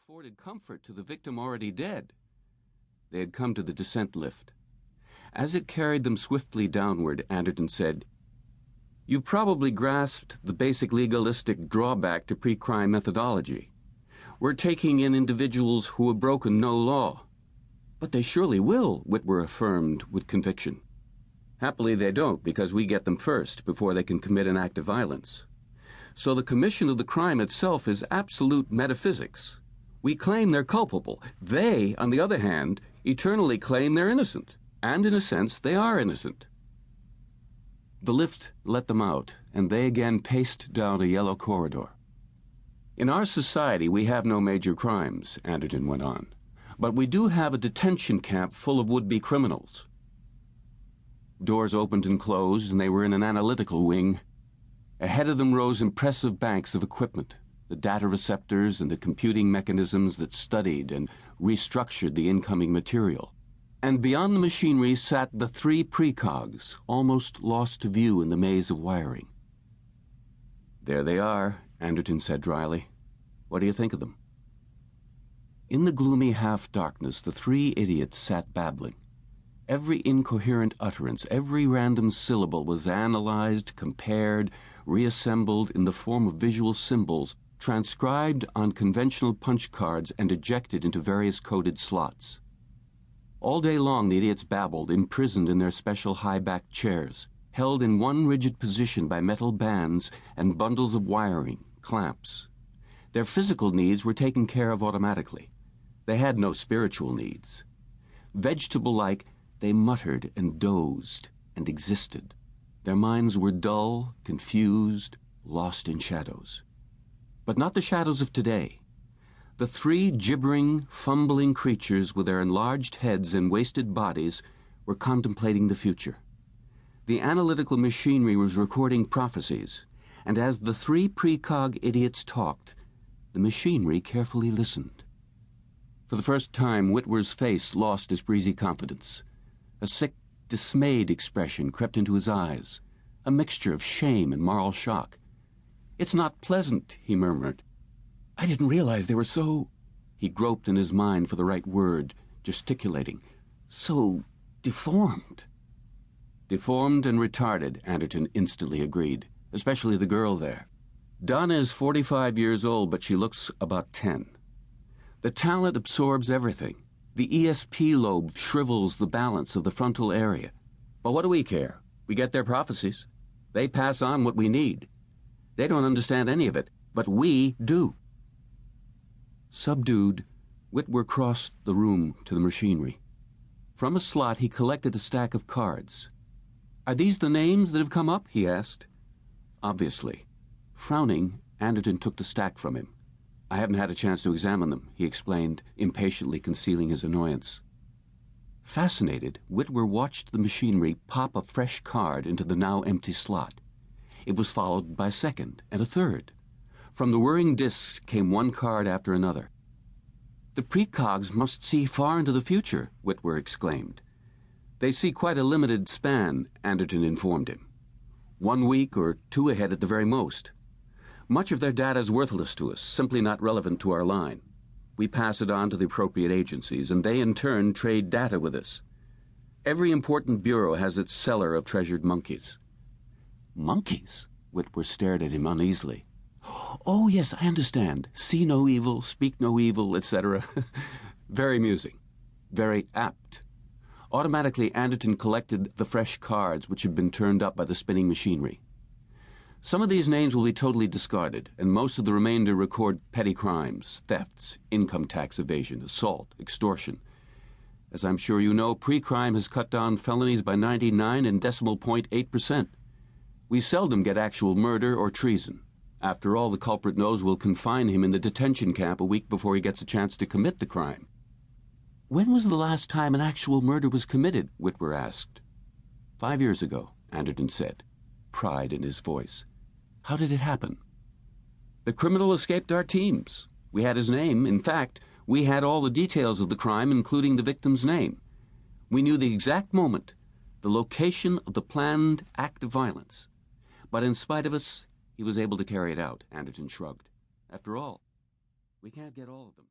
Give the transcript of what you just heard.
afforded comfort to the victim already dead. They had come to the descent lift. As it carried them swiftly downward, Anderton said, "You've probably grasped the basic legalistic drawback to pre-crime methodology. We're taking in individuals who have broken no law." "But they surely will," Whitwer affirmed with conviction. "Happily they don't, because we get them first before they can commit an act of violence. So the commission of the crime itself is absolute metaphysics. We claim they're culpable. They, on the other hand, eternally claim they're innocent. And in a sense, they are innocent." The lift let them out, and they again paced down a yellow corridor. "In our society, we have no major crimes," Anderton went on. "But we do have a detention camp full of would-be criminals." Doors opened and closed, and they were in an analytical wing. Ahead of them rose impressive banks of equipment, the data receptors and the computing mechanisms that studied and restructured the incoming material. And beyond the machinery sat the three precogs, almost lost to view in the maze of wiring. "There they are," Anderton said dryly. "What do you think of them?" In the gloomy half-darkness, the three idiots sat babbling. Every incoherent utterance, every random syllable was analyzed, compared, reassembled in the form of visual symbols, transcribed on conventional punch cards and ejected into various coded slots. All day long the idiots babbled, imprisoned in their special high-backed chairs, held in one rigid position by metal bands and bundles of wiring, clamps. Their physical needs were taken care of automatically. They had no spiritual needs. Vegetable-like, they muttered and dozed and existed. Their minds were dull, confused, lost in shadows. But not the shadows of today. The three gibbering, fumbling creatures with their enlarged heads and wasted bodies were contemplating the future. The analytical machinery was recording prophecies, and as the three precog idiots talked, the machinery carefully listened. For the first time, Whitwer's face lost its breezy confidence. A sick, dismayed expression crept into his eyes, a mixture of shame and moral shock. "It's not pleasant," he murmured. "I didn't realize they were so—" He groped in his mind for the right word, gesticulating. "So deformed." "Deformed and retarded," Anderton instantly agreed, "especially the girl there. Donna is 45 years old, but she looks about 10. The talent absorbs everything. The ESP lobe shrivels the balance of the frontal area. But what do we care? We get their prophecies. They pass on what we need. They don't understand any of it, but we do." Subdued, Whitwer crossed the room to the machinery. From a slot he collected a stack of cards. "Are these the names that have come up?" he asked. "Obviously." Frowning, Anderton took the stack from him. "I haven't had a chance to examine them," he explained, impatiently concealing his annoyance. Fascinated, Whitwer watched the machinery pop a fresh card into the now empty slot. It was followed by a second and a third. From the whirring discs came one card after another. "The precogs must see far into the future," Whitwer exclaimed. "They see quite a limited span," Anderton informed him. 1 week or 2 ahead at the very most. Much of their data is worthless to us, simply not relevant to our line. We pass it on to the appropriate agencies, and they in turn trade data with us. Every important bureau has its cellar of treasured monkeys." "Monkeys?" Whitwer stared at him uneasily. "Oh, yes, I understand. See no evil, speak no evil, etc." Very amusing. Very apt. Automatically, Anderton collected the fresh cards which had been turned up by the spinning machinery. "Some of these names will be totally discarded, and most of the remainder record petty crimes, thefts, income tax evasion, assault, extortion. As I'm sure you know, pre-crime has cut down felonies by 99.8%. We seldom get actual murder or treason. After all, the culprit knows we'll confine him in the detention camp a week before he gets a chance to commit the crime." "When was the last time an actual murder was committed?" Whitwer asked. 5 years ago, Anderton said, pride in his voice. "How did it happen?" "The criminal escaped our teams. We had his name. In fact, we had all the details of the crime, including the victim's name. We knew the exact moment, the location of the planned act of violence. But in spite of us, he was able to carry it out," Anderton shrugged. "After all, we can't get all of them."